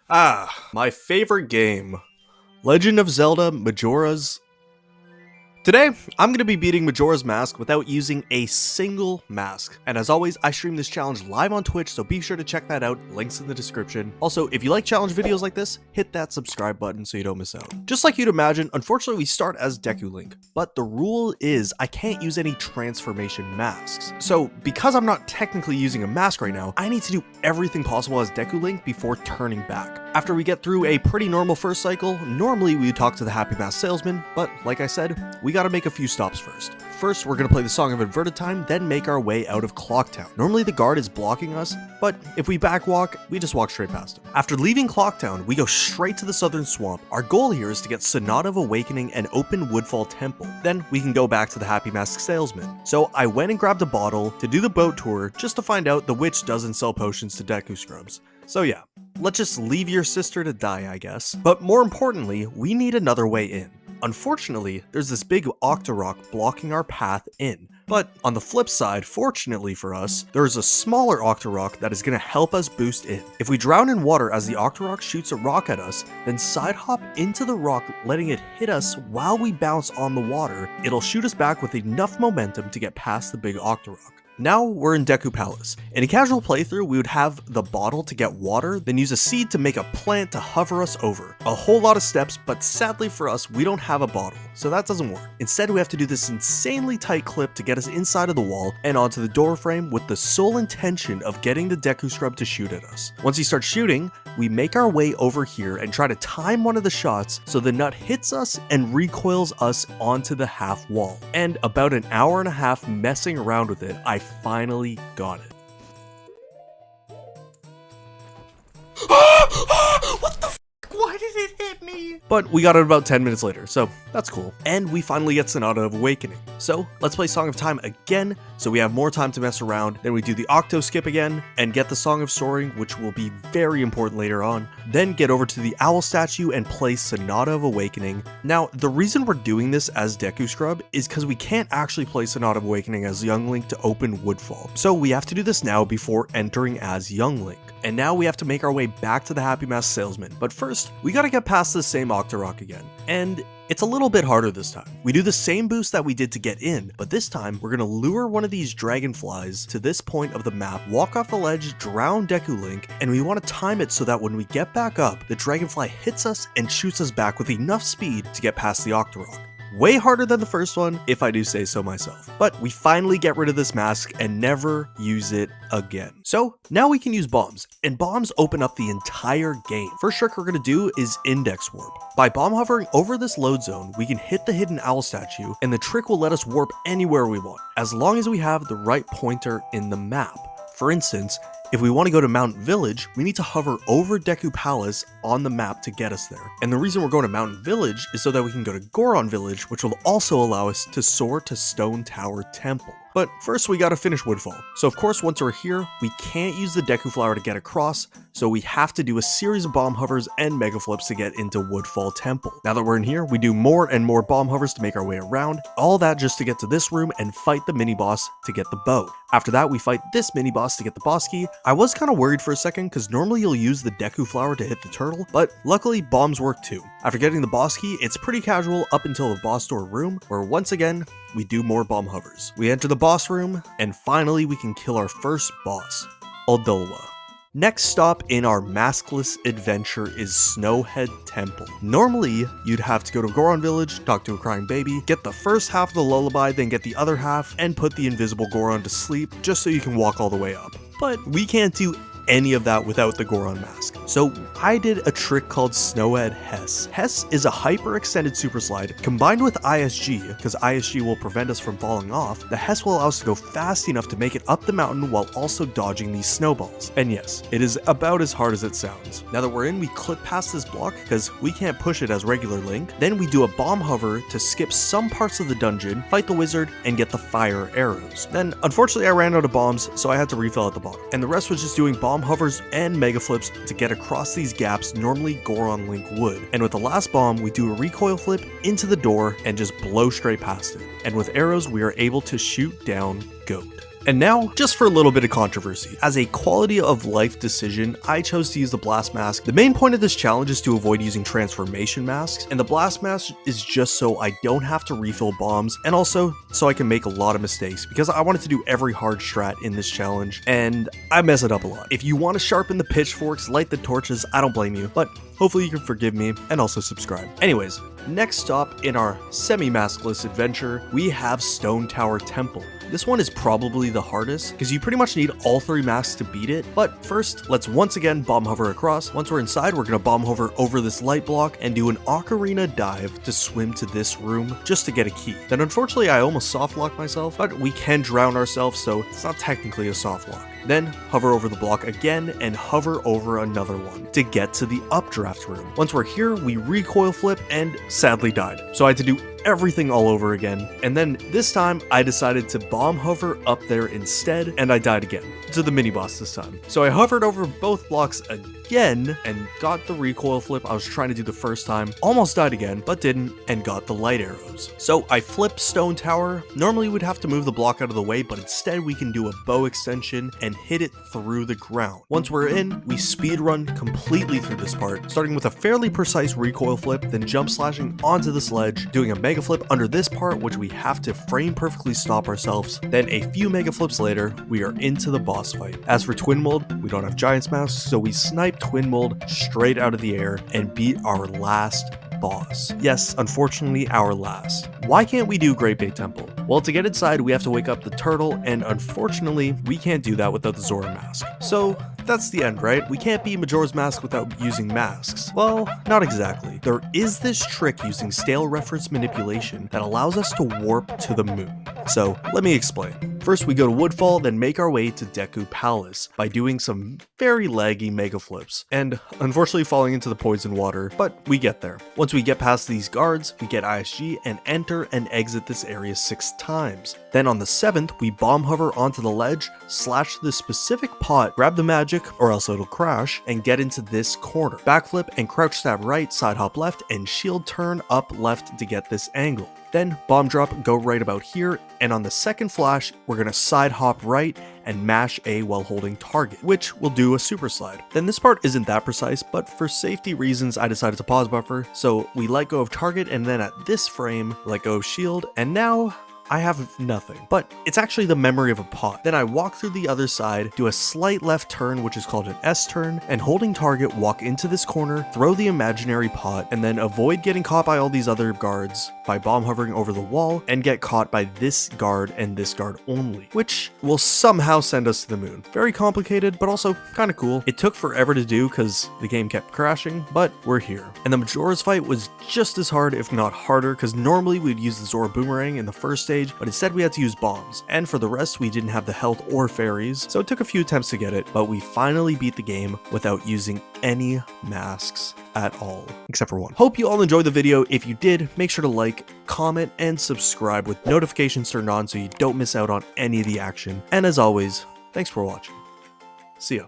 My favorite game. Legend of Zelda Majoras. Today, I'm going to be beating Majora's Mask without using a single mask. And as always, I stream this challenge live on Twitch, so be sure to check that out, links in the description. Also, if you like challenge videos like this, hit that subscribe button so you don't miss out. Just like you'd imagine, unfortunately we start as Deku Link, but the rule is I can't use any transformation masks. So because I'm not technically using a mask right now, I need to do everything possible as Deku Link before turning back. After we get through a pretty normal first cycle, normally we would talk to the Happy Mask salesman, but like I said, we gotta make a few stops first. First, we're gonna play the Song of Inverted Time, then make our way out of Clock Town. Normally the guard is blocking us, but if we backwalk, we just walk straight past him. After leaving Clock Town, we go straight to the Southern Swamp. Our goal here is to get Sonata of Awakening and open Woodfall Temple. Then we can go back to the Happy Mask salesman. So I went and grabbed a bottle to do the boat tour just to find out the witch doesn't sell potions to Deku scrubs. So yeah, let's just leave your sister to die, I guess. But more importantly, we need another way in. Unfortunately, there's this big Octorok blocking our path in. But on the flip side, fortunately for us, there's a smaller Octorok that is going to help us boost in. If we drown in water as the Octorok shoots a rock at us, then side hop into the rock, letting it hit us while we bounce on the water, it'll shoot us back with enough momentum to get past the big Octorok. Now we're in Deku Palace. In a casual playthrough, we would have the bottle to get water, then use a seed to make a plant to hover us over. A whole lot of steps, but sadly for us, we don't have a bottle, so that doesn't work. Instead, we have to do this insanely tight clip to get us inside of the wall and onto the door frame with the sole intention of getting the Deku Scrub to shoot at us. Once he starts shooting, we make our way over here and try to time one of the shots so the nut hits us and recoils us onto the half wall. And about an hour and a half messing around with it, I finally got it. What the f***? Why did it hit me? But we got it about 10 minutes later, so that's cool. And we finally get Sonata of Awakening. So let's play Song of Time again, so we have more time to mess around. Then we do the Octo skip again, and get the Song of Soaring, which will be very important later on. Then get over to the Owl statue and play Sonata of Awakening. Now, the reason we're doing this as Deku Scrub is because we can't actually play Sonata of Awakening as Young Link to open Woodfall. So we have to do this now before entering as Young Link. And now we have to make our way back to the Happy Mask salesman. But first, we gotta get past the same Octorok again. And it's a little bit harder this time. We do the same boost that we did to get in, but this time we're gonna lure one of these dragonflies to this point of the map, walk off the ledge, drown Deku Link, and we want to time it so that when we get back up, the dragonfly hits us and shoots us back with enough speed to get past the Octorok. Way harder than the first one, if I do say so myself. But we finally get rid of this mask and never use it again. So now we can use bombs, and bombs open up the entire game. First trick we're gonna do is index warp. By bomb hovering over this load zone, we can hit the hidden owl statue, and the trick will let us warp anywhere we want, as long as we have the right pointer in the map. For instance, if we want to go to Mountain Village, we need to hover over Deku Palace on the map to get us there. And the reason we're going to Mountain Village is so that we can go to Goron Village, which will also allow us to soar to Stone Tower Temple. But first we gotta finish Woodfall. So of course once we're here, we can't use the Deku Flower to get across, so we have to do a series of bomb hovers and mega flips to get into Woodfall Temple. Now that we're in here, we do more and more bomb hovers to make our way around, all that just to get to this room and fight the mini boss to get the bow. After that, we fight this mini boss to get the boss key. I was kind of worried for a second because normally you'll use the Deku Flower to hit the turtle, but luckily bombs work too. After getting the boss key, it's pretty casual up until the boss door room, where once again, we do more bomb hovers. We enter the boss room, and finally we can kill our first boss, Odolwa. Next stop in our maskless adventure is Snowhead Temple. Normally, you'd have to go to Goron Village, talk to a crying baby, get the first half of the lullaby, then get the other half, and put the invisible Goron to sleep just so you can walk all the way up. But we can't do any of that without the Goron mask. So I did a trick called Snowhead Hess. Hess is a hyper extended super slide combined with ISG, because ISG will prevent us from falling off. The Hess will allow us to go fast enough to make it up the mountain while also dodging these snowballs. And yes, it is about as hard as it sounds. Now that we're in, we clip past this block because we can't push it as regular Link. Then we do a bomb hover to skip some parts of the dungeon, fight the wizard, and get the fire arrows. Then unfortunately I ran out of bombs, so I had to refill at the bottom. And the rest was just doing bomb hovers and mega flips to get across these gaps normally Goron Link would. And with the last bomb, we do a recoil flip into the door and just blow straight past it. And with arrows, we are able to shoot down Goat. And now, just for a little bit of controversy, as a quality of life decision, I chose to use the blast mask. The main point of this challenge is to avoid using transformation masks, and the blast mask is just so I don't have to refill bombs, and also so I can make a lot of mistakes, because I wanted to do every hard strat in this challenge, and I mess it up a lot. If you want to sharpen the pitchforks, light the torches, I don't blame you, but hopefully you can forgive me and also subscribe. Anyways, next stop in our semi-maskless adventure, we have Stone Tower Temple. This one is probably the hardest, because you pretty much need all 3 masks to beat it, but first, let's once again bomb hover across. Once we're inside, we're going to bomb hover over this light block and do an ocarina dive to swim to this room just to get a key. Then unfortunately, I almost soft locked myself, but we can drown ourselves, so it's not technically a soft lock. Then hover over the block again and hover over another one to get to the updraft room. Once we're here, we recoil flip and sadly died. So I had to do everything all over again. And then this time I decided to bomb hover up there instead, and I died again to the mini boss this time. So I hovered over both blocks again and got the recoil flip I was trying to do the first time, almost died again, but didn't, and got the light arrows. So I flipped Stone Tower. Normally we'd have to move the block out of the way, but instead we can do a bow extension and hit it through the ground. Once we're in, we speedrun completely through this part, starting with a fairly precise recoil flip, then jump slashing onto this ledge, doing a mega flip under this part, which we have to frame perfectly stop ourselves. Then a few mega flips later, we are into the boss fight. As for Twin Mold, we don't have Giant's Masks, so we snipe Twin Mold straight out of the air and beat our last boss. Yes, unfortunately our last. Why can't we do Great Bay Temple? Well, to get inside, we have to wake up the turtle, and unfortunately, we can't do that without the Zora mask. So that's the end, right? We can't beat Majora's Mask without using masks. Well, not exactly. There is this trick using stale reference manipulation that allows us to warp to the moon. So let me explain. First, we go to Woodfall, then make our way to Deku Palace by doing some very laggy mega flips, and unfortunately falling into the poison water, but we get there. Once we get past these guards, we get ISG and enter and exit this area 6 times. Then on the 7th, we bomb hover onto the ledge, slash the specific pot, grab the magic, or else it'll crash, and get into this corner. Backflip and crouch stab right, side hop left, and shield turn up left to get this angle. Then bomb drop, go right about here, and on the second flash, we're gonna side hop right and mash A while holding target, which will do a super slide. Then this part isn't that precise, but for safety reasons, I decided to pause buffer, so we let go of target, and then at this frame, let go of shield, and now I have nothing, but it's actually the memory of a pot. Then I walk through the other side, do a slight left turn, which is called an S turn, and holding target, walk into this corner, throw the imaginary pot, and then avoid getting caught by all these other guards by bomb hovering over the wall, and get caught by this guard and this guard only, which will somehow send us to the moon. Very complicated, but also kind of cool. It took forever to do because the game kept crashing, but we're here. And the Majora's fight was just as hard, if not harder, because normally we'd use the Zora Boomerang in the first stage, but instead we had to use bombs, and for the rest we didn't have the health or fairies, so it took a few attempts to get it, but we finally beat the game without using any masks at all, except for one. Hope you all enjoyed the video. If you did, make sure to like, comment, and subscribe with notifications turned on so you don't miss out on any of the action. And as always, thanks for watching. See ya.